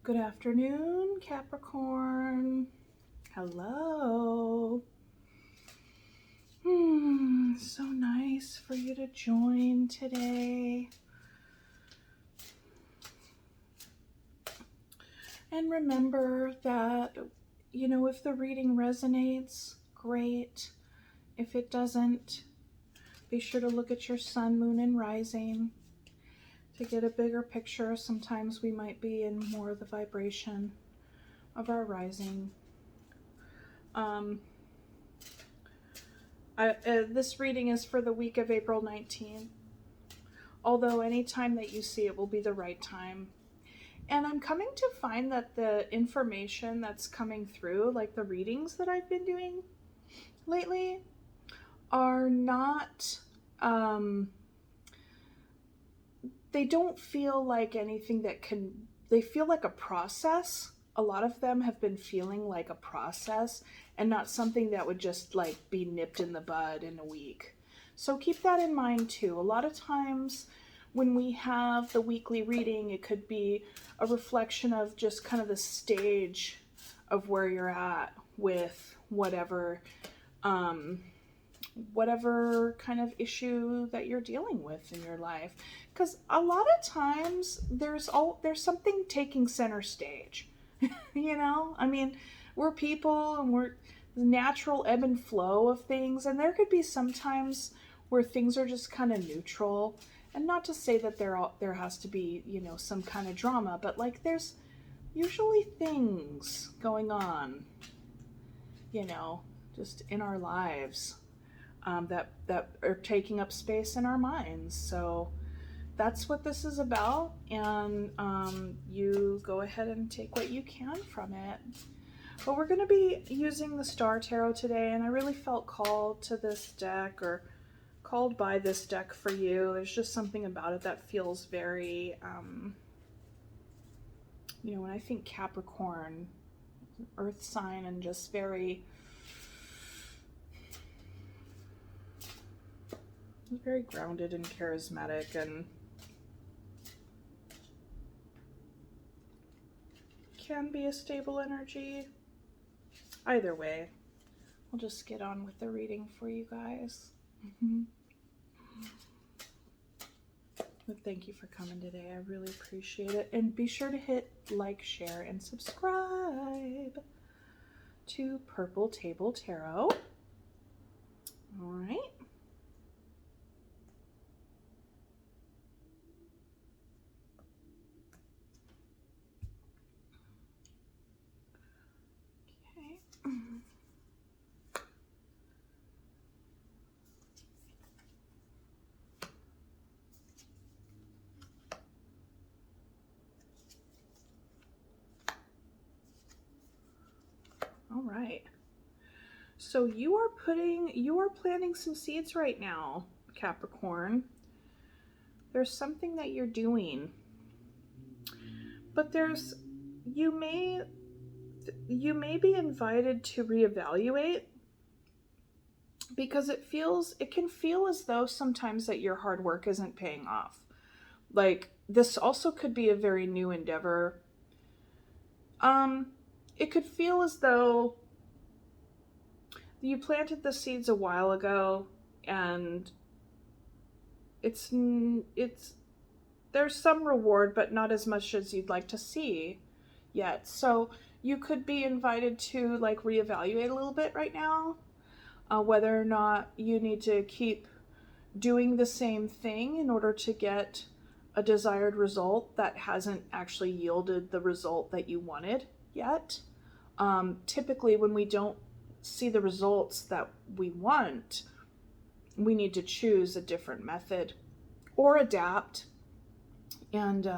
Good afternoon, Capricorn. Hello. So nice for you to join today. And remember that, if the reading resonates, great. If it doesn't, be sure to look at your sun, moon, and rising to get a bigger picture. Sometimes we might be in more of the vibration of our rising. This reading is for the week of April 19th, although any time that you see it will be the right time. And I'm coming to find that the information that's coming through, like the readings that I've been doing lately, are not, they don't feel like anything they feel like a process. A lot of them have been feeling like a process and not something that would just like be nipped in the bud in a week. So keep that in mind too. A lot of times when we have the weekly reading, it could be a reflection of just kind of the stage of where you're at with whatever kind of issue that you're dealing with in your life. Because a lot of times there's something taking center stage. I mean, we're people and we're the natural ebb and flow of things, and there could be some times where things are just kind of neutral. And not to say that there has to be, some kind of drama, but like there's usually things going on, just in our lives that are taking up space in our minds. So that's what this is about, and you go ahead and take what you can from it. But we're going to be using the Star Tarot today, and I really felt called to this deck, or called by this deck for you. There's just something about it that feels very, when I think Capricorn, earth sign, and just very grounded and charismatic, and can be a stable energy. Either way, I'll just get on with the reading for you guys. But thank you for coming today. I really appreciate it. And be sure to hit like, share, and subscribe to Purple Table Tarot. All right. All right. So you are planting some seeds right now, Capricorn. There's something that you're doing, but you may be invited to reevaluate, because it can feel as though sometimes that your hard work isn't paying off. Like, this also could be a very new endeavor. It could feel as though you planted the seeds a while ago, and there's some reward, but not as much as you'd like to see yet. So you could be invited to like reevaluate a little bit right now, whether or not you need to keep doing the same thing in order to get a desired result that hasn't actually yielded the result that you wanted yet. Typically, when we don't see the results that we want, we need to choose a different method or adapt. And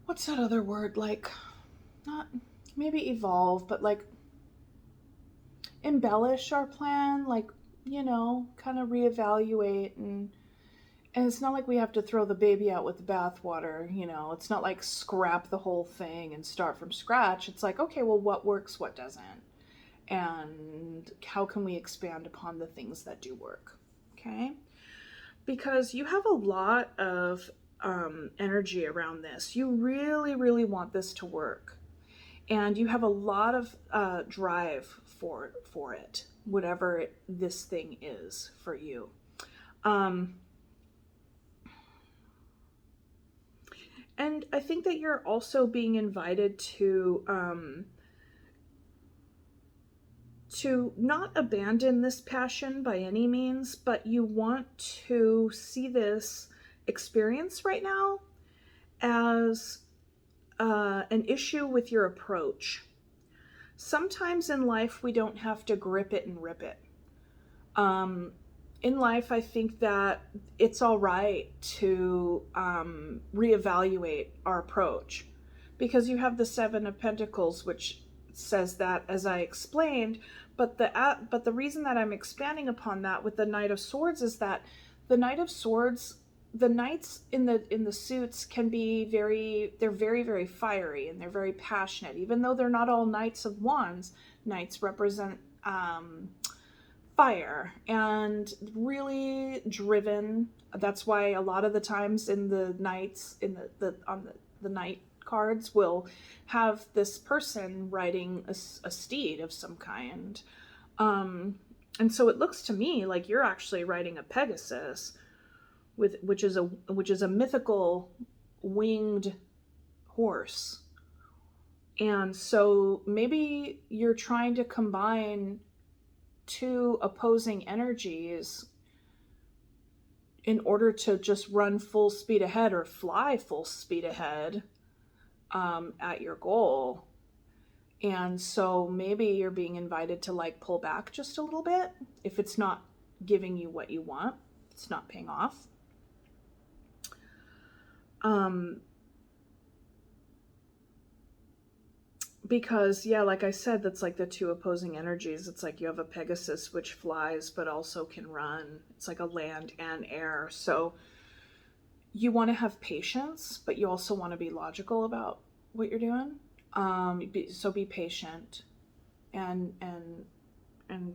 what's that other word? Like, not maybe evolve, but like embellish our plan, like, kind of reevaluate. And it's not like we have to throw the baby out with the bathwater. It's not like scrap the whole thing and start from scratch. It's like, okay, well, what works, what doesn't? And how can we expand upon the things that do work? Okay? Because you have a lot of energy around this. You really, really want this to work. And you have a lot of drive for it, whatever this thing is for you. And I think that you're also being invited to not abandon this passion by any means, but you want to see this experience right now as an issue with your approach. Sometimes in life, we don't have to grip it and rip it. In life, I think that it's all right to reevaluate our approach, because you have the Seven of Pentacles, which says that, as I explained, but the reason that I'm expanding upon that with the Knight of Swords is that the Knight of Swords, the knights in the suits can be they're very, very fiery, and they're very passionate. Even though they're not all Knights of Wands, knights represent fire and really driven. That's why a lot of the times in the knights, on the knight cards, will have this person riding a steed of some kind. And so it looks to me like you're actually riding a Pegasus, which is a mythical winged horse. And so maybe you're trying to combine two opposing energies in order to just run full speed ahead, or fly full speed ahead at your goal. And so maybe you're being invited to like pull back just a little bit if it's not giving you what you want, it's not paying off. Because, yeah, like I said, that's like the two opposing energies. It's like you have a Pegasus which flies but also can run. It's like a land and air. So you want to have patience, but you also want to be logical about what you're doing. So be patient and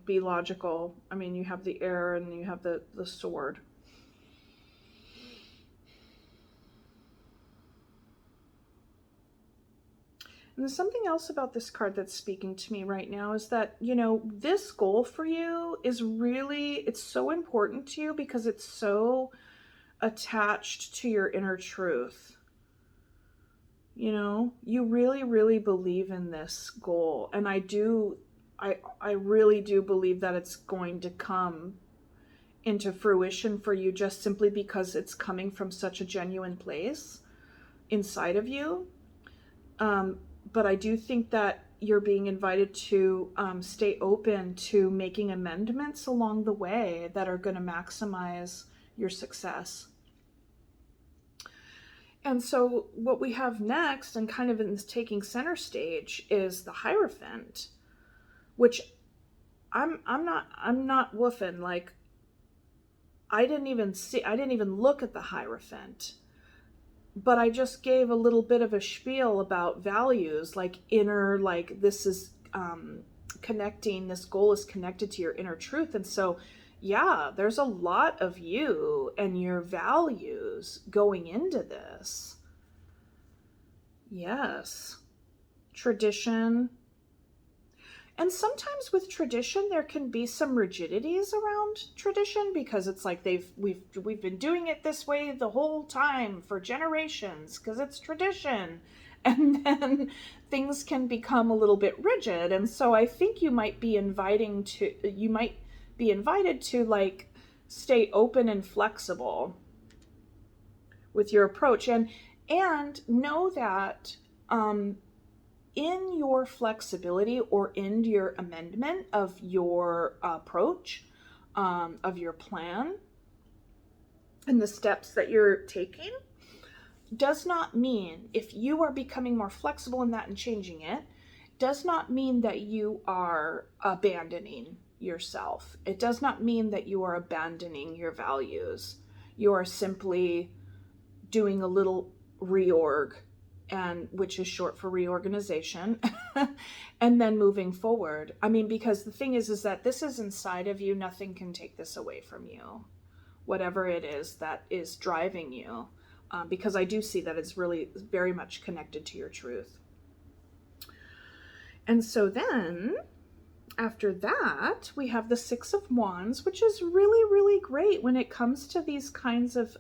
be logical. I mean, you have the air and you have the sword. And there's something else about this card that's speaking to me right now, is that, you know, this goal for you is really, it's so important to you because it's so attached to your inner truth. You know, you really, really believe in this goal. And I really do believe that it's going to come into fruition for you, just simply because it's coming from such a genuine place inside of you. But I do think that you're being invited to stay open to making amendments along the way that are going to maximize your success. And so what we have next, and kind of in this taking center stage, is the Hierophant, which I'm not woofing. Like, I didn't even look at the Hierophant. But I just gave a little bit of a spiel about values, like inner, like this is connecting, this goal is connected to your inner truth. And so, yeah, there's a lot of you and your values going into this. Yes. Tradition. And sometimes with tradition, there can be some rigidities around tradition, because it's like we've been doing it this way the whole time for generations because it's tradition. And then things can become a little bit rigid. And so I think you might be invited to like stay open and flexible with your approach, and know that in your flexibility, or in your amendment of your approach, of your plan, and the steps that you're taking, does not mean, if you are becoming more flexible in that and changing it, does not mean that you are abandoning yourself. It does not mean that you are abandoning your values. You are simply doing a little reorg, and which is short for reorganization, and then moving forward. I mean, because the thing is that this is inside of you. Nothing can take this away from you, whatever it is that is driving you. because I do see that it's really very much connected to your truth. And so then after that, we have the Six of Wands, which is really, really great when it comes to these kinds of,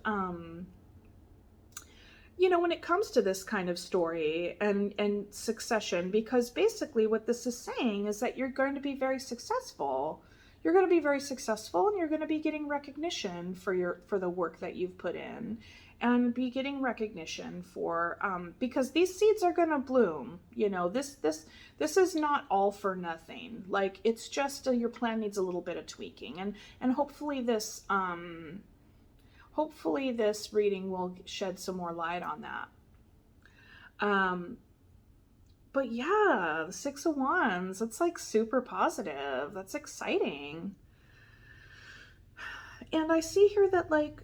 when it comes to this kind of story and succession, because basically what this is saying is that you're going to be very successful. You're going to be very successful, and you're going to be getting recognition for the work that you've put in, and be getting recognition for, because these seeds are going to bloom. This is not all for nothing. Like, it's just your plan needs a little bit of tweaking, and hopefully this reading will shed some more light on that. But yeah, the Six of Wands, it's like super positive. That's exciting. And I see here that, like,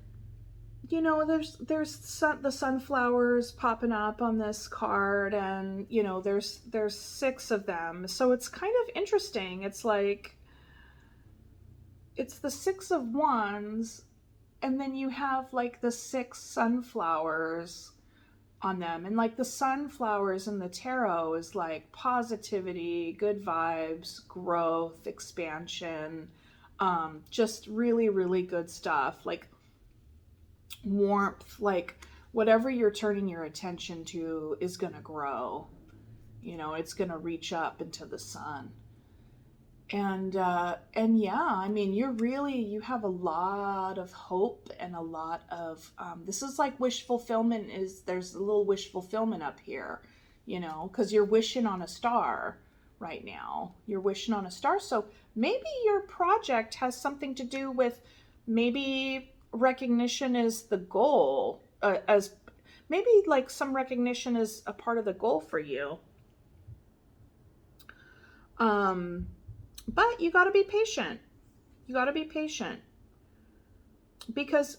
there's the sunflowers popping up on this card, and there's 6 of them. So it's kind of interesting. It's like, it's the Six of Wands, and then you have like the 6 sunflowers on them. And like the sunflowers in the tarot is like positivity, good vibes, growth, expansion, just really, really good stuff. Like warmth, like whatever you're turning your attention to is going to grow. It's going to reach up into the sun. And yeah, I mean, you have a lot of hope and a lot of, this is like wish fulfillment. There's a little wish fulfillment up here, because you're wishing on a star right now. You're wishing on a star. So maybe your project has something to do with, maybe recognition is the goal, as maybe like some recognition is a part of the goal for you. But you got to be patient. Because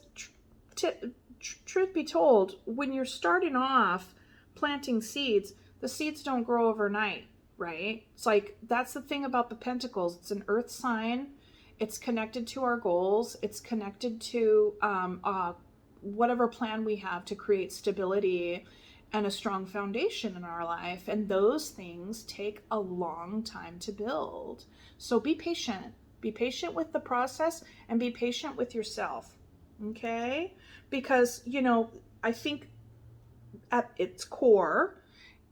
truth be told, when you're starting off planting seeds, the seeds don't grow overnight, right? It's like, that's the thing about the Pentacles. It's an earth sign. It's connected to our goals. It's connected to whatever plan we have to create stability and a strong foundation in our life. And those things take a long time to build. So be patient. Be patient with the process, and be patient with yourself. Okay? Because, I think at its core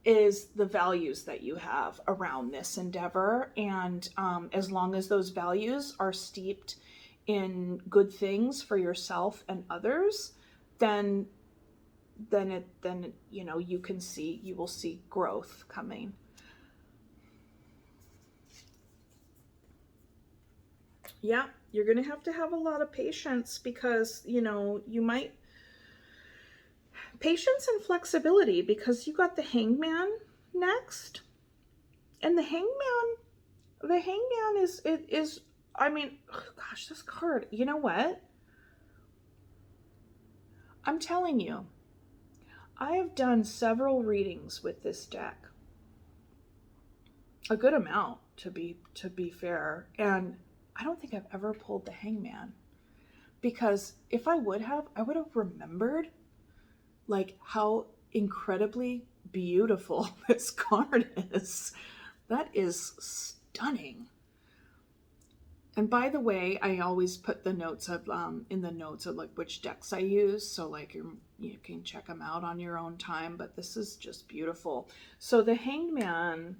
is the values that you have around this endeavor. And as long as those values are steeped in good things for yourself and others, then you will see growth coming. Yeah, you're going to have a lot of patience, because, patience and flexibility, because you got the Hangman next. And the Hangman is, I mean, oh gosh, this card, you know what? I'm telling you, I have done several readings with this deck. A good amount, to be fair. And I don't think I've ever pulled the Hangman, because if I would have remembered like how incredibly beautiful this card is. That is stunning. And by the way, I always put the notes of in the notes of like which decks I use, so like you can check them out on your own time, but this is just beautiful. So the Hangman,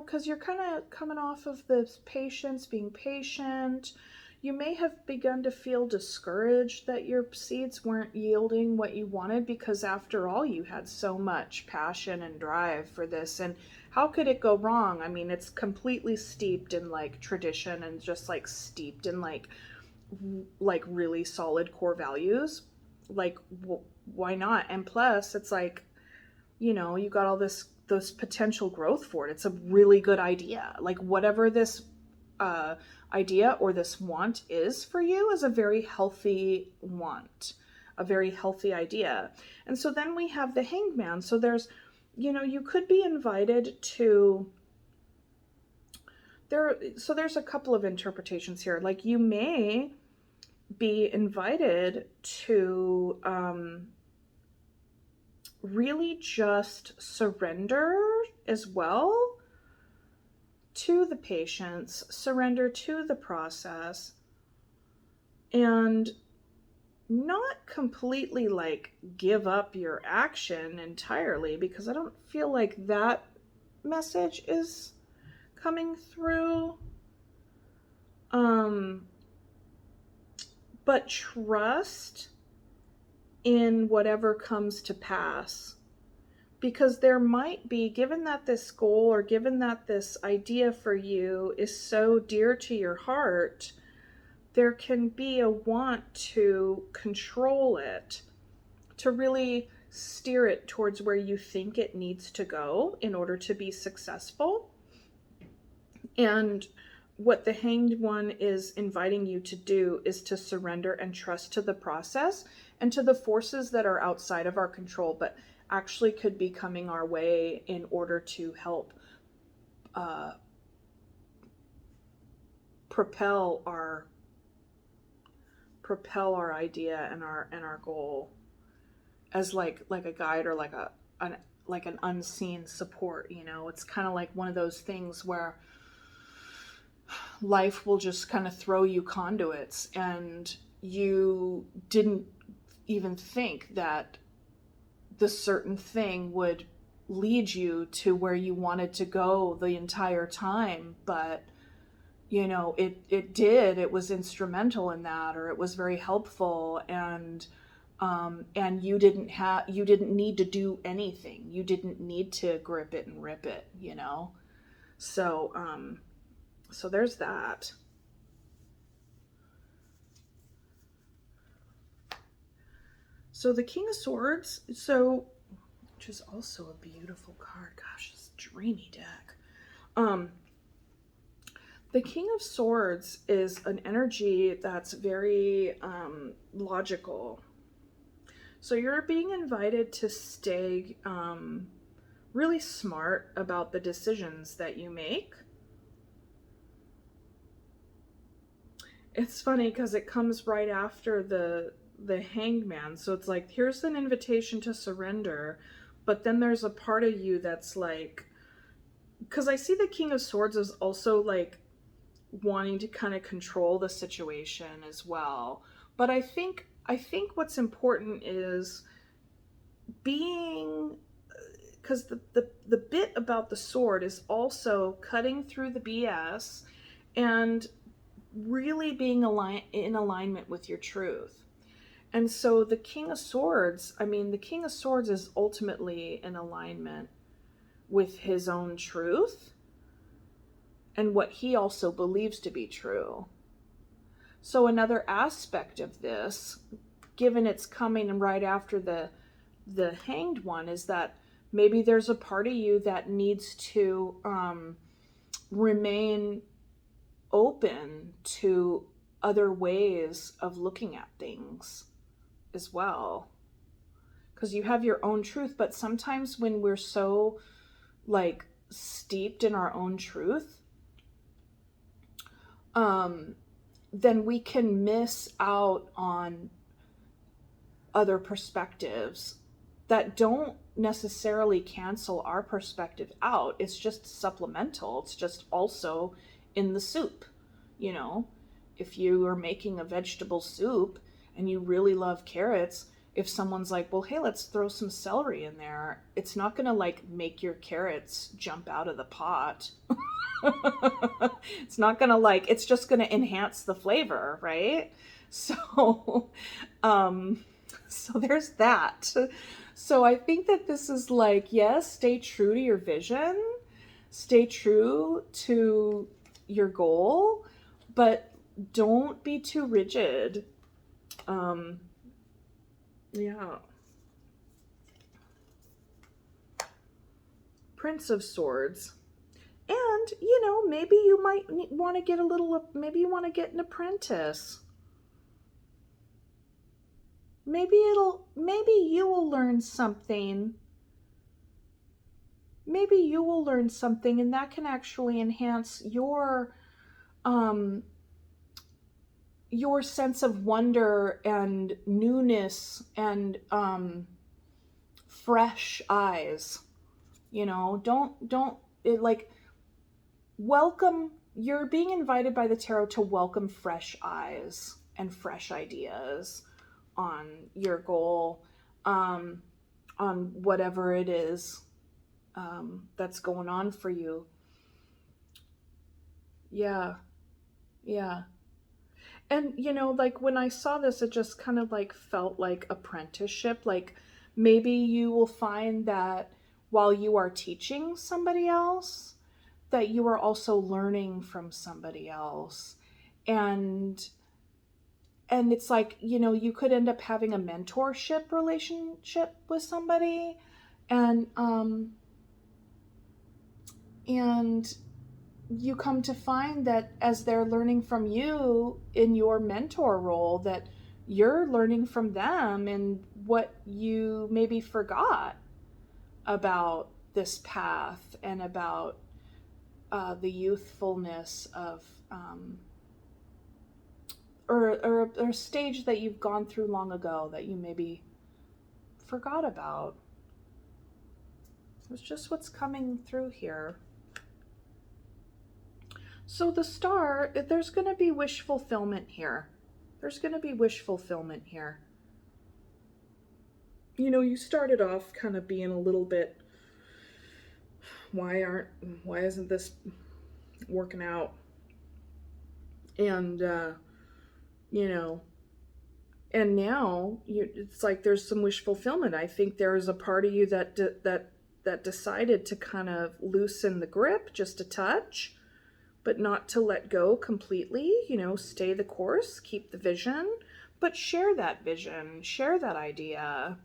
because you're kind of coming off of this patience, being patient, you may have begun to feel discouraged that your seeds weren't yielding what you wanted, because after all, you had so much passion and drive for this, and how could it go wrong? I mean, it's completely steeped in like tradition, and just like steeped in like really solid core values. Like, why not? And plus, it's like, you got all this potential growth for it. It's a really good idea. Like whatever this idea or this want is for you is a very healthy want, a very healthy idea. And so then we have the Hangman. So there's you could be invited to so there's a couple of interpretations here. Like, you may be invited to really just surrender as well to the patience, surrender to the process, and not completely like give up your action entirely, because I don't feel like that message is coming through. But trust in whatever comes to pass, because there might be, given that this goal or given that this idea for you is so dear to your heart, there can be a want to control it, to really steer it towards where you think it needs to go in order to be successful. And what the Hanged One is inviting you to do is to surrender and trust to the process and to the forces that are outside of our control, but actually could be coming our way in order to help propel our idea and our goal, as like a guide, or like an unseen support. It's kind of like one of those things where life will just kind of throw you conduits, and you didn't even think that the certain thing would lead you to where you wanted to go the entire time, but it did. It was instrumental in that, or it was very helpful, and you didn't need to do anything. You didn't need to grip it and rip it, so there's that. So the King of Swords, which is also a beautiful card. Gosh, this dreamy deck. The King of Swords is an energy that's very logical. So you're being invited to stay really smart about the decisions that you make. It's funny because it comes right after the Hanged Man. So it's like, here's an invitation to surrender, but then there's a part of you that's like, because I see the King of Swords as also like wanting to kind of control the situation as well. But I think what's important is being, because the bit about the sword is also cutting through the BS and really being in alignment with your truth. And so the King of Swords, the King of Swords is ultimately in alignment with his own truth and what he also believes to be true. So another aspect of this, given it's coming right after the Hanged One, is that maybe there's a part of you that needs to remain open to other ways of looking at things as well, because you have your own truth. But sometimes when we're so like steeped in our own truth, then we can miss out on other perspectives that don't necessarily cancel our perspective out. It's just supplemental. It's just also in the soup. If you are making a vegetable soup and you really love carrots, if someone's like, well, hey, let's throw some celery in there, it's not going to like make your carrots jump out of the pot. It's not going to like, it's just going to enhance the flavor, right? So, so there's that. So I think that this is like, yes, stay true to your vision, stay true to your goal, but don't be too rigid. Yeah. Prince of Swords. And, maybe you might want to get maybe you want to get an apprentice. Maybe you will learn something maybe you will learn something, and that can actually enhance um your sense of wonder and newness and fresh eyes. You know, don't it, like, welcome, you're being invited by the tarot to welcome fresh eyes and fresh ideas on your goal, um on whatever it is that's going on for you. Yeah, yeah. And like, when I saw this, it just kind of like felt like apprenticeship. Like, maybe you will find that while you are teaching somebody else, that you are also learning from somebody else. And it's like, you could end up having a mentorship relationship with somebody, and and you come to find that as they're learning from you in your mentor role, that you're learning from them and what you maybe forgot about this path, and about the youthfulness of or a stage that you've gone through long ago that you maybe forgot about. It's just what's coming through here. So the star, there's going to be wish fulfillment here. There's going to be wish fulfillment here. You started off kind of being a little bit, why isn't this working out? And you know, and now it's like there's some wish fulfillment. I think there's a part of you that decided to kind of loosen the grip just a touch, but not to let go completely. Stay the course, keep the vision, but share that vision, share that idea.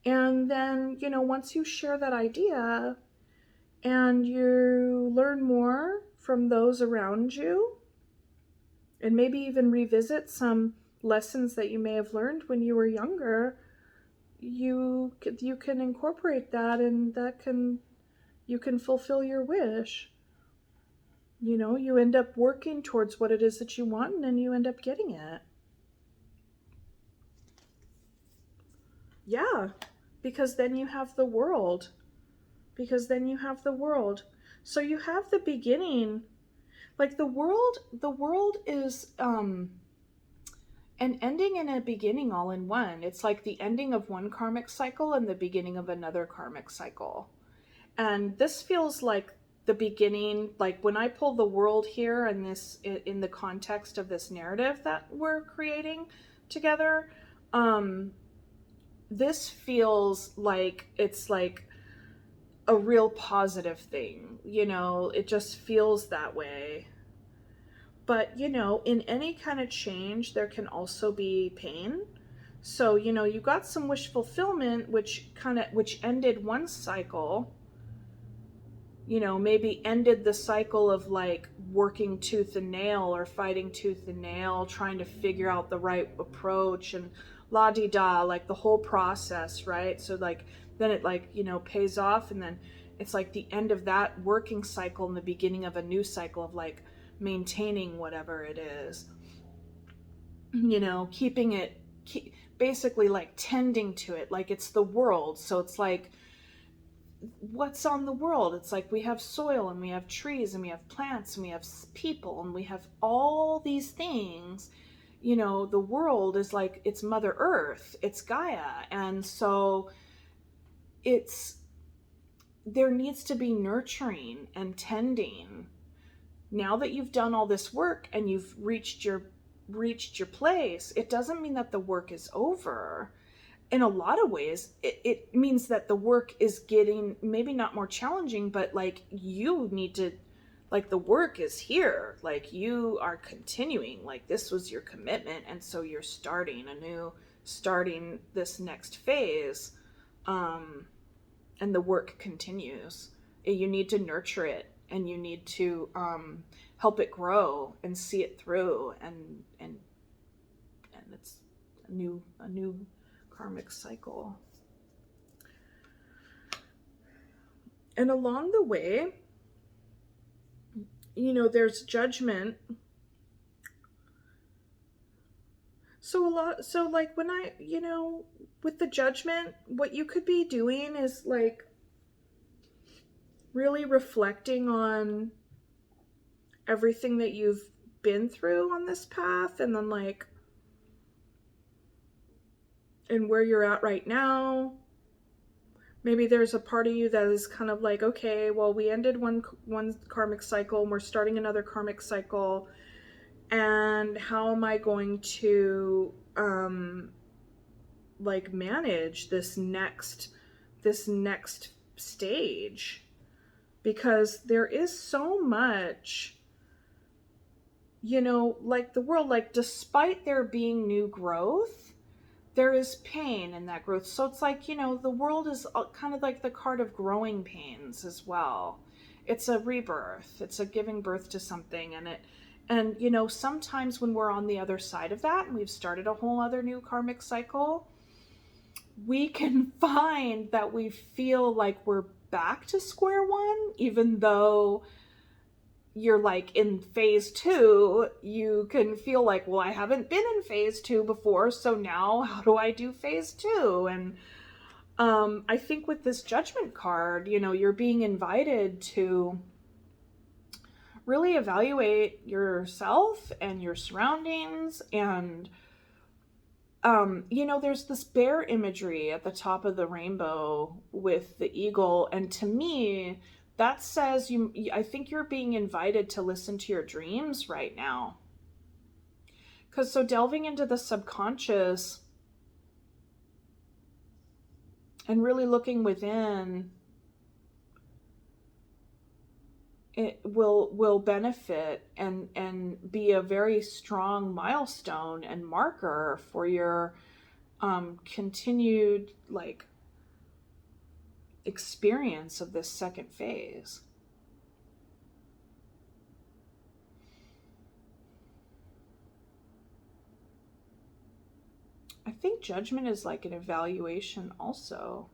And then, once you share that idea and you learn more from those around you, and maybe even revisit some lessons that you may have learned when you were younger, you can incorporate that, and you can fulfill your wish. You end up working towards what it is that you want, and then you end up getting it. Yeah, because then you have the world. So you have the beginning. Like, the world is an ending and a beginning all in one. It's like the ending of one karmic cycle and the beginning of another karmic cycle. And this feels like the beginning. Like, when I pull the world here and this in the context of this narrative that we're creating together, this feels like it's like a real positive thing. It just feels that way. But, in any kind of change, there can also be pain. So, you got some wish fulfillment, which ended one cycle, maybe ended the cycle of like working tooth and nail or fighting tooth and nail, trying to figure out the right approach and la di da, like the whole process, right? So like, then it like, pays off, and then it's like the end of that working cycle and the beginning of a new cycle of like maintaining whatever it is, keeping it, basically like tending to it, like it's the world. So it's like, what's on the world? It's like we have soil, and we have trees, and we have plants, and we have people, and we have all these things. The world is like, it's Mother Earth, it's Gaia. And so there needs to be nurturing and tending. Now that you've done all this work and you've reached your place, it doesn't mean that the work is over. In a lot of ways, it means that the work is getting maybe not more challenging, but like, you need to, like, the work is here, like you are continuing, like this was your commitment, and so you're starting this next phase, and the work continues. You need to nurture it, and you need to help it grow and see it through, and it's a new karmic cycle. And along the way, there's judgment. So like when with the judgment, what you could be doing is like really reflecting on everything that you've been through on this path, and then like, and where you're at right now. Maybe there's a part of you that is kind of like, okay, well, we ended one karmic cycle and we're starting another karmic cycle, and how am I going to like manage this next stage? Because there is so much, like the world, like despite there being new growth, there is pain in that growth. So it's like, the world is kind of like the card of growing pains as well. It's a rebirth, it's a giving birth to something. And sometimes when we're on the other side of that and we've started a whole other new karmic cycle, we can find that we feel like we're back to square one, even though you're like in phase 2. You can feel like, well, I haven't been in phase 2 before, so now how do I do phase 2? And I think with this judgment card, you're being invited to really evaluate yourself and your surroundings. And there's this bear imagery at the top of the rainbow with the eagle, and to me that says I think you're being invited to listen to your dreams right now. Because so delving into the subconscious and really looking within, it will benefit and be a very strong milestone and marker for your continued like experience of this second phase. I think judgment is like an evaluation also.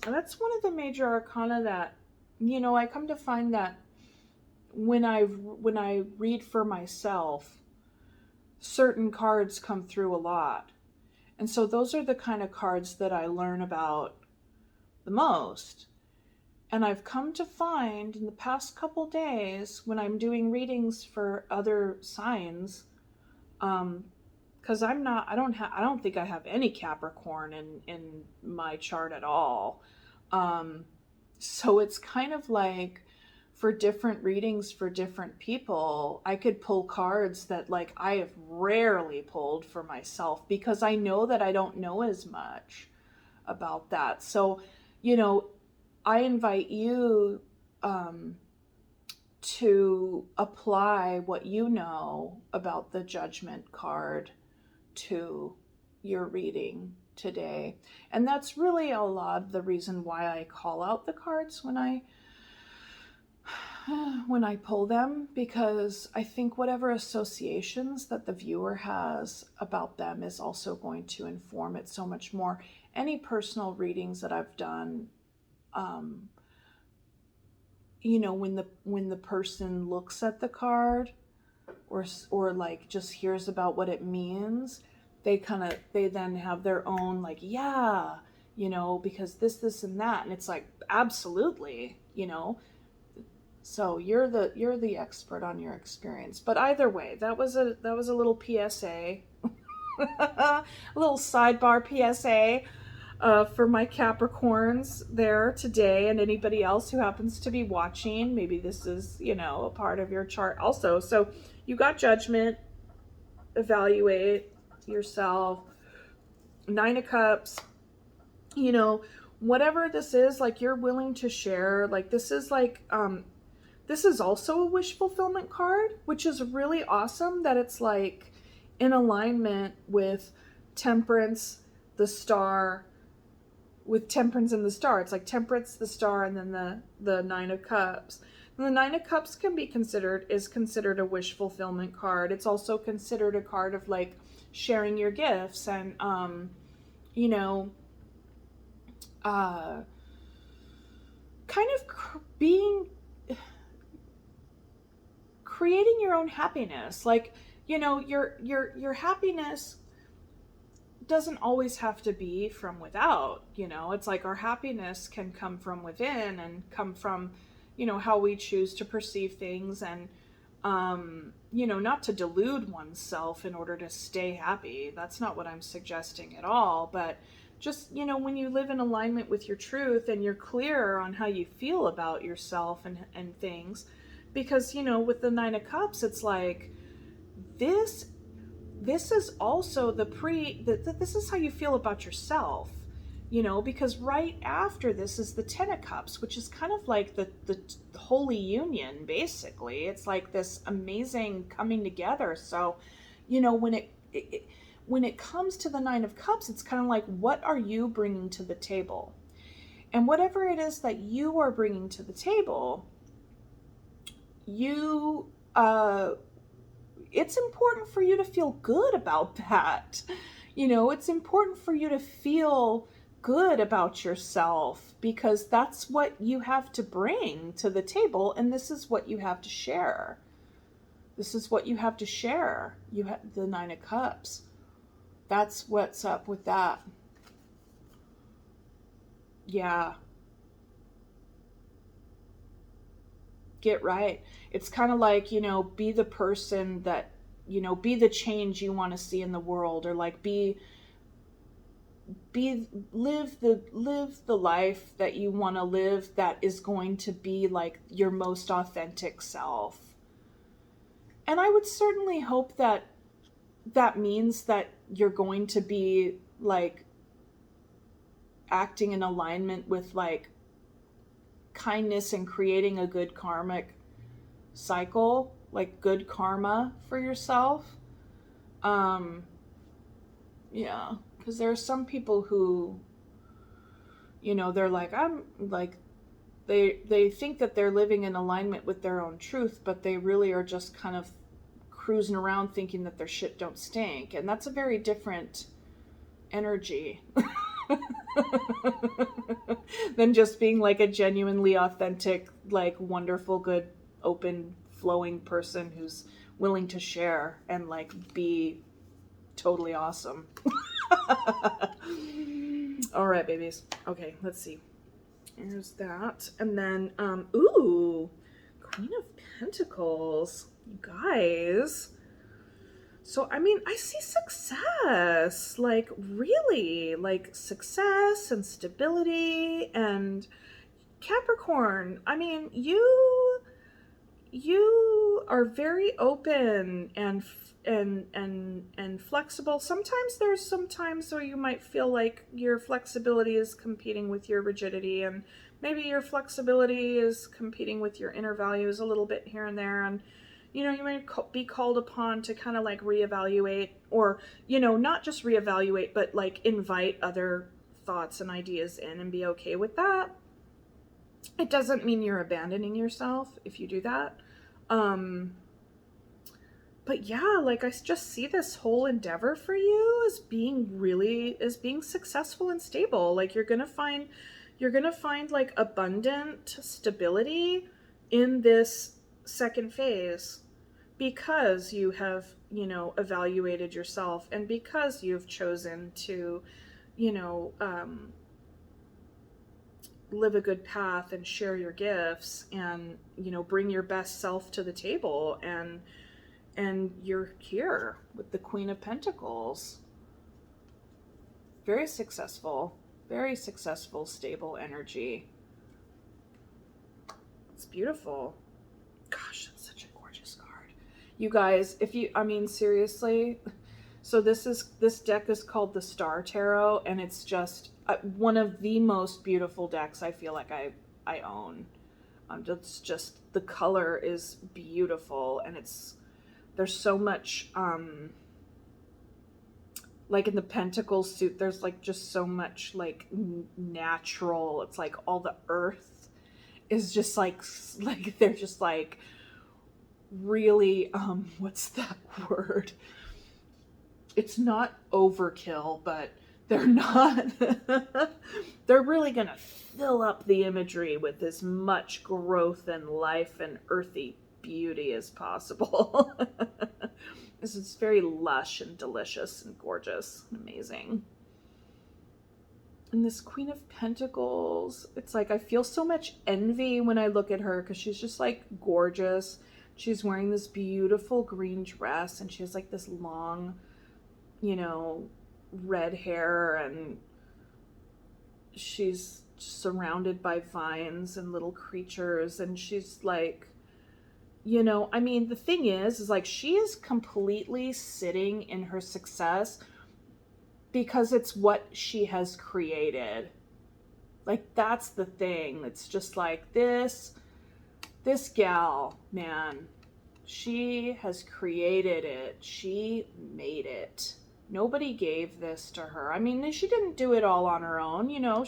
And that's one of the major arcana that, I come to find that when I read for myself, certain cards come through a lot. And so those are the kind of cards that I learn about the most. And I've come to find in the past couple days when I'm doing readings for other signs, because I don't think I have any Capricorn in my chart at all. So it's kind of like for different readings for different people, I could pull cards that like I have rarely pulled for myself, because I know that I don't know as much about that. So, I invite you to apply what you know about the judgment card to your reading today. And that's really a lot of the reason why I call out the cards when I pull them, because I think whatever associations that the viewer has about them is also going to inform it so much more. Any personal readings that I've done, when the person looks at the card or like just hears about what it means, they then have their own like, yeah, because this and that, and it's like, absolutely, so you're the expert on your experience. But either way, that was a little PSA, a little sidebar PSA for my Capricorns there today, and anybody else who happens to be watching. Maybe this is, a part of your chart also. So you got judgment, evaluate yourself, 9 of Cups, whatever this is, like you're willing to share, like this is like, this is also a wish fulfillment card, which is really awesome that it's like in alignment with Temperance, the Star, with Temperance and the Star. It's like Temperance, the Star, and then the 9 of Cups. And the 9 of Cups is considered a wish fulfillment card. It's also considered a card of like sharing your gifts and, you know, uh, kind of being, creating your own happiness. Like, your happiness doesn't always have to be from without. It's like our happiness can come from within and come from, how we choose to perceive things, and not to delude oneself in order to stay happy. That's not what I'm suggesting at all. But just, when you live in alignment with your truth and you're clear on how you feel about yourself and things, because, with the Nine of Cups, it's like this is also this is how you feel about yourself, because right after this is the Ten of Cups, which is kind of like the holy union. Basically, it's like this amazing coming together. So, when it comes to the Nine of Cups, it's kind of like, what are you bringing to the table? And whatever it is that you are bringing to the table, you it's important for you to feel good about that. It's important for you to feel good about yourself, because that's what you have to bring to the table, and this is what you have to share. This is what you have to share. You have the Nine of Cups. That's what's up with that. Yeah. Get right. It's kind of like, be the person that, be the change you want to see in the world, or like live the life that you want to live, that is going to be like your most authentic self. And I would certainly hope that that means that you're going to be like acting in alignment with like kindness and creating a good karmic cycle, like good karma for yourself. Yeah, because there are some people who, they're like, I'm like, they think that they're living in alignment with their own truth, but they really are just kind of cruising around thinking that their shit don't stink. And that's a very different energy than just being like a genuinely authentic, like wonderful, good, open, flowing person who's willing to share and like be totally awesome. All right, babies. Okay, let's see. There's that. And then, ooh, Queen of Pentacles. You guys. So, I mean, I see success, like really, like success and stability. And Capricorn, I mean, you are very open and flexible. Sometimes there's some times where you might feel like your flexibility is competing with your rigidity, and maybe your flexibility is competing with your inner values a little bit here and there. And you might be called upon to kind of like reevaluate, or not just reevaluate, but like invite other thoughts and ideas in and be okay with that. It doesn't mean you're abandoning yourself if you do that. But yeah, like I just see this whole endeavor for you as being successful and stable. Like you're going to find like abundant stability in this second phase, because you have, evaluated yourself, and because you've chosen to, live a good path and share your gifts, and bring your best self to the table, and you're here with the Queen of Pentacles. Very successful, stable energy. It's beautiful. Gosh, that's such a gorgeous card. You guys, seriously, so this deck is called the Star Tarot, and it's just one of the most beautiful decks I feel like I own. It's just the color is beautiful, and there's so much like in the Pentacles suit, there's like just so much like natural. It's like all the earth is just like they're just like really what's that word? it's not overkill, but they're not, they're really going to fill up the imagery with as much growth and life and earthy beauty as possible. This is very lush and delicious and gorgeous and amazing. And this Queen of Pentacles, it's like I feel so much envy when I look at her because she's just like gorgeous. She's wearing this beautiful green dress and she has like this long, you know, red hair, and she's surrounded by vines and little creatures, and she's like, you know, I mean, the thing is like she is completely sitting in her success because it's what she has created. Like, that's the thing. It's just like this gal, man, she has created it. She made it. Nobody gave this to her. I mean, she didn't do it all on her own, you know,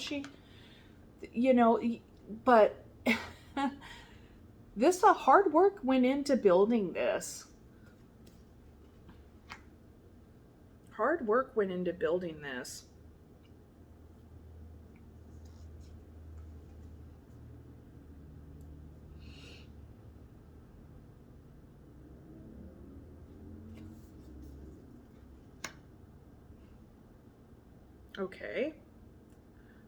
but this hard work went into building this. Hard work went into building this. Okay.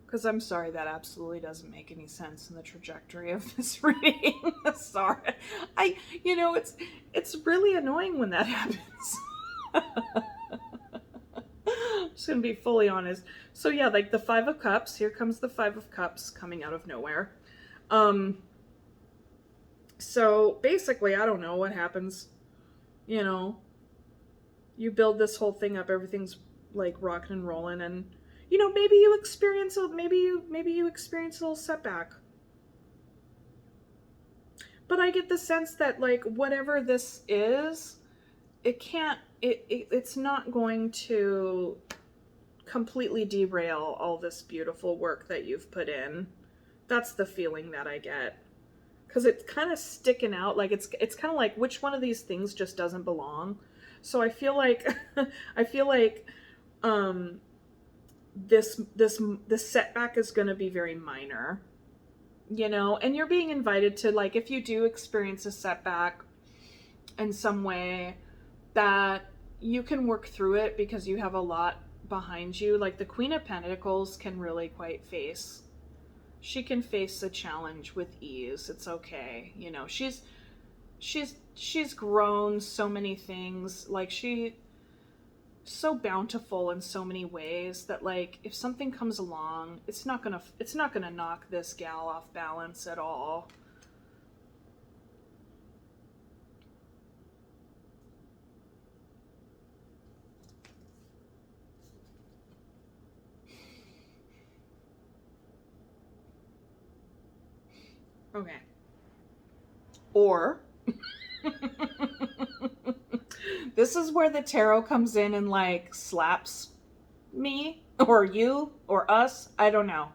Because I'm sorry, that absolutely doesn't make any sense in the trajectory of this reading. Sorry. It's really annoying when that happens. I'm just going to be fully honest. So yeah, like the Five of Cups, here comes the Five of Cups coming out of nowhere. So basically, I don't know what happens. You know, you build this whole thing up, everything's like rocking and rolling, and you know, maybe you experience a little setback. But I get the sense that like whatever this is, it's not going to completely derail all this beautiful work that you've put in. That's the feeling that I get. Because it's kind of sticking out, like it's kind of like which one of these things just doesn't belong. So I feel like this setback is going to be very minor, you know, and you're being invited to, like, if you do experience a setback in some way, that you can work through it because you have a lot behind you. Like the Queen of Pentacles can really she can face a challenge with ease. It's okay. You know, she's grown so many things. Like she's so bountiful in so many ways that like if something comes along, it's not gonna knock this gal off balance at all. Okay. Or this is where the tarot comes in and like slaps me or you or us. I don't know.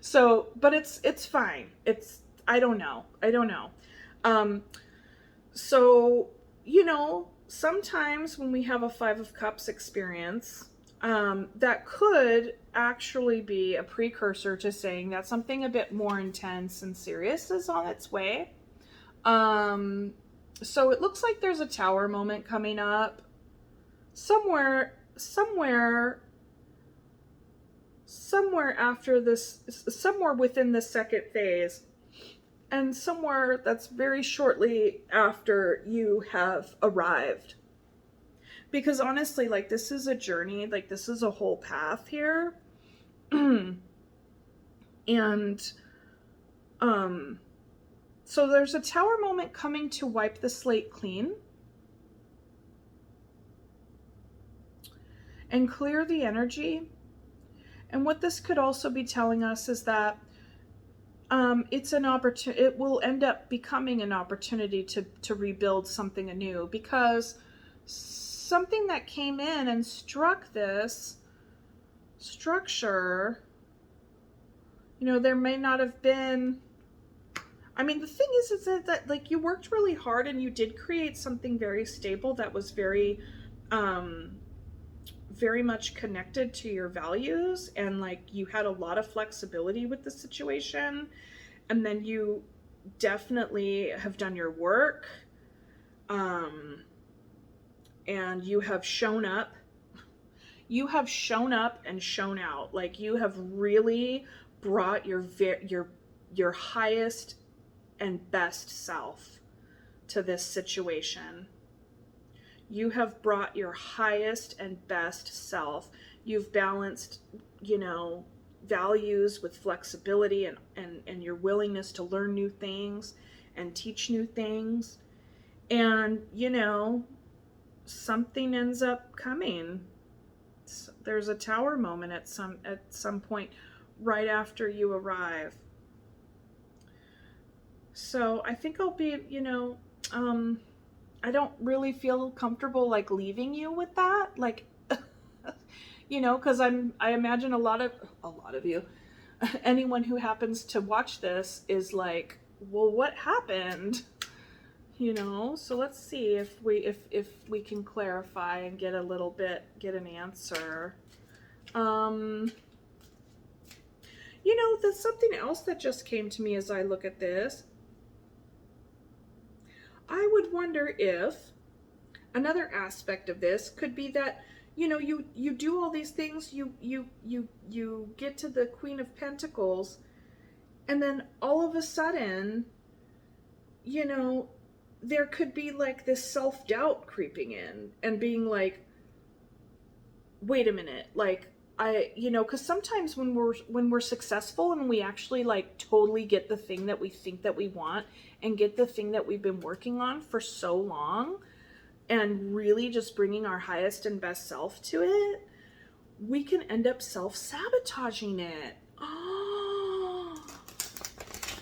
So, but it's fine. I don't know. So, you know, sometimes when we have a Five of Cups experience, that could actually be a precursor to saying that something a bit more intense and serious is on its way. So it looks like there's a Tower moment coming up somewhere after this, somewhere within the second phase, and somewhere that's very shortly after you have arrived. Because honestly, like, this is a journey, like this is a whole path here. And so there's a Tower moment coming to wipe the slate clean and clear the energy. And what this could also be telling us is that it's an opportunity. It will end up becoming an opportunity to rebuild something anew, because something that came in and struck this structure, you know, there may not have been. I mean, the thing is that like you worked really hard and you did create something very stable that was very very much connected to your values, and like you had a lot of flexibility with the situation, and then you definitely have done your work, and you have shown up and shown out. Like you have really brought your highest and best self to this situation. You have brought your highest and best self. You've balanced, values with flexibility and your willingness to learn new things and teach new things. And, something ends up coming. There's a tower moment at some point right after you arrive. So I think I'll be, I don't really feel comfortable like leaving you with that, like, because I imagine a lot of you, anyone who happens to watch this is like, well, what happened? So let's see if we can clarify and get an answer. There's something else that just came to me as I look at this. I would wonder if another aspect of this could be that, you do all these things, you get to the Queen of Pentacles, and then all of a sudden, there could be like this self-doubt creeping in and being like, wait a minute, like, because sometimes when we're successful and we actually like totally get the thing that we think that we want and get the thing that we've been working on for so long and really just bringing our highest and best self to it, we can end up self-sabotaging it.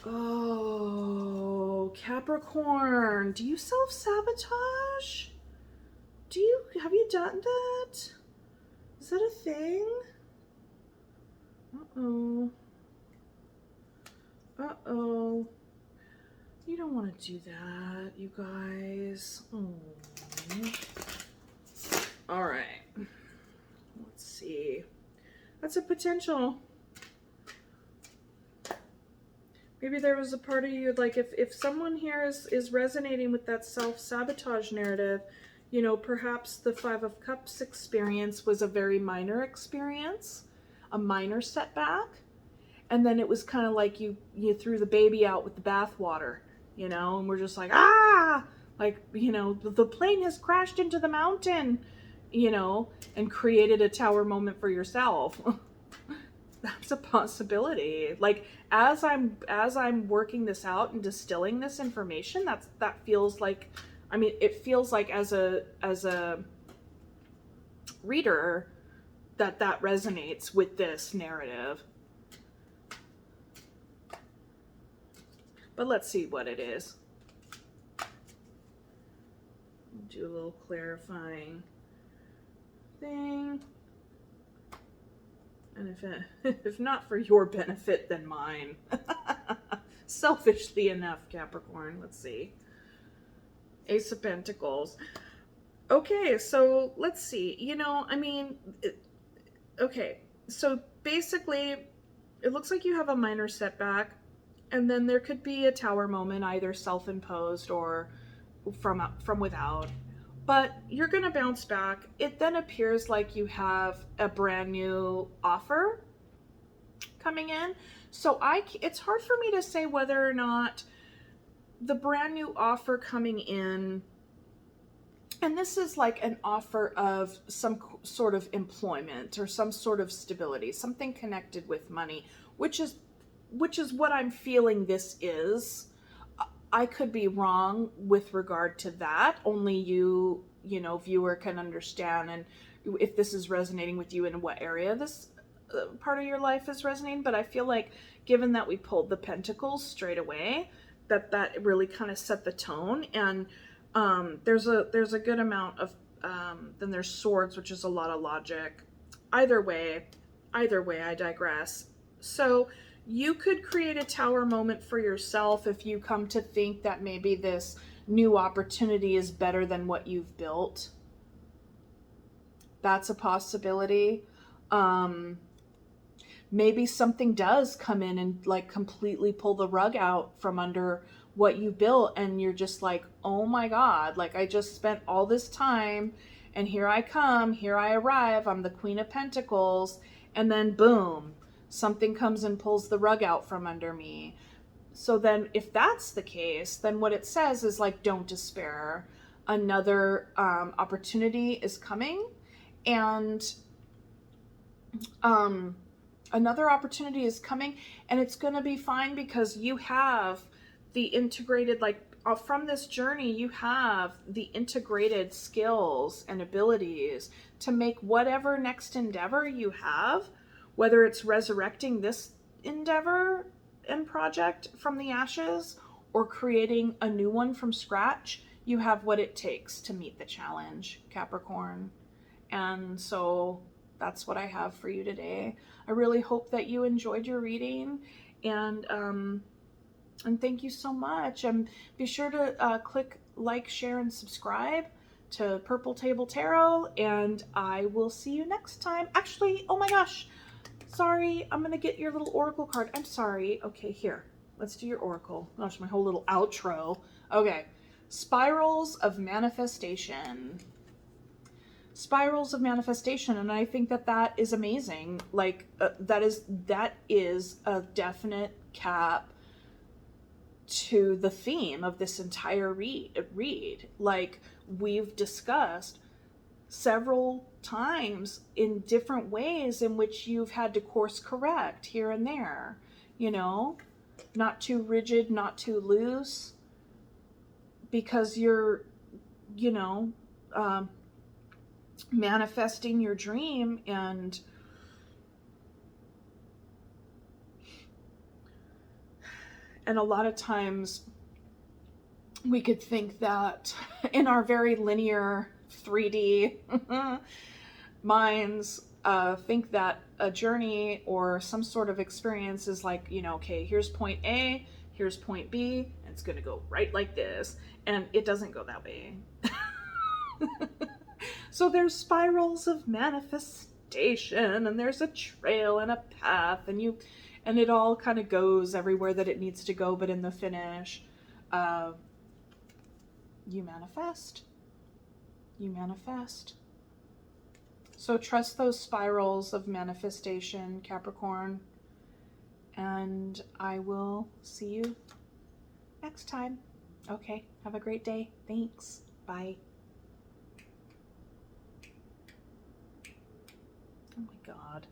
Oh, Capricorn, do you self-sabotage? Have you done that? Is that a thing? Uh-oh. Uh-oh. You don't want to do that, you guys. Oh. All right. Let's see. That's a potential. Maybe there was a part of you, like if someone here is resonating with that self-sabotage narrative, perhaps the Five of Cups experience was a very minor experience, a minor setback. And then it was kind of like you threw the baby out with the bathwater, and we're just like, like, the plane has crashed into the mountain, and created a tower moment for yourself. That's a possibility. Like, as I'm working this out and distilling this information, that feels like, it feels like as a reader that resonates with this narrative. But let's see what it is. Do a little clarifying thing. And if not for your benefit, then mine. Selfishly enough, Capricorn. Let's see. Ace of Pentacles. Okay, so let's see. Okay, so basically, it looks like you have a minor setback, and then there could be a tower moment, either self-imposed or from without. But you're going to bounce back. It then appears like you have a brand new offer coming in. So it's hard for me to say whether or not the brand new offer coming in, and this is like an offer of some sort of employment or some sort of stability, something connected with money, which is what I'm feeling this is. I could be wrong with regard to that. Only you, viewer, can understand, and if this is resonating with you and what area this part of your life is resonating. But I feel like, given that we pulled the Pentacles straight away, that really kind of set the tone. And there's a good amount of then there's Swords, which is a lot of logic. Either way, I digress. So you could create a tower moment for yourself if you come to think that maybe this new opportunity is better than what you've built. That's a possibility. Um, Maybe something does come in and like completely pull the rug out from under what you built, and you're just like, oh my God, like I just spent all this time and here I come, here I arrive, I'm the Queen of Pentacles, and then boom, something comes and pulls the rug out from under me. So then if that's the case, then what it says is like, don't despair. Another opportunity is coming, and um, another opportunity is coming, and it's going to be fine because you have the integrated, like from this journey, you have the integrated skills and abilities to make whatever next endeavor you have, whether it's resurrecting this endeavor and project from the ashes or creating a new one from scratch. You have what it takes to meet the challenge, Capricorn. And so that's what I have for you today. I really hope that you enjoyed your reading, and thank you so much. And be sure to click like, share, and subscribe to Purple Table Tarot, and I will see you next time. Actually, oh my gosh, sorry, I'm gonna get your little oracle card. I'm sorry. Okay, here, let's do your oracle. Gosh, my whole little outro. Okay, spirals of manifestation. Spirals of manifestation, and I think that that is amazing. Like that is a definite cap to the theme of this entire read. Like we've discussed several times in different ways in which you've had to course correct here and there, you know, not too rigid, not too loose, because you're, you know, manifesting your dream. And a lot of times we could think that in our very linear 3D minds, think that a journey or some sort of experience is like, you know, okay, here's point A, here's point B, and it's going to go right like this. And it doesn't go that way. So there's spirals of manifestation, and there's a trail and a path, and it all kind of goes everywhere that it needs to go, but in the finish, you manifest. You manifest. So trust those spirals of manifestation, Capricorn, and I will see you next time. Okay, have a great day. Thanks. Bye. Oh my God.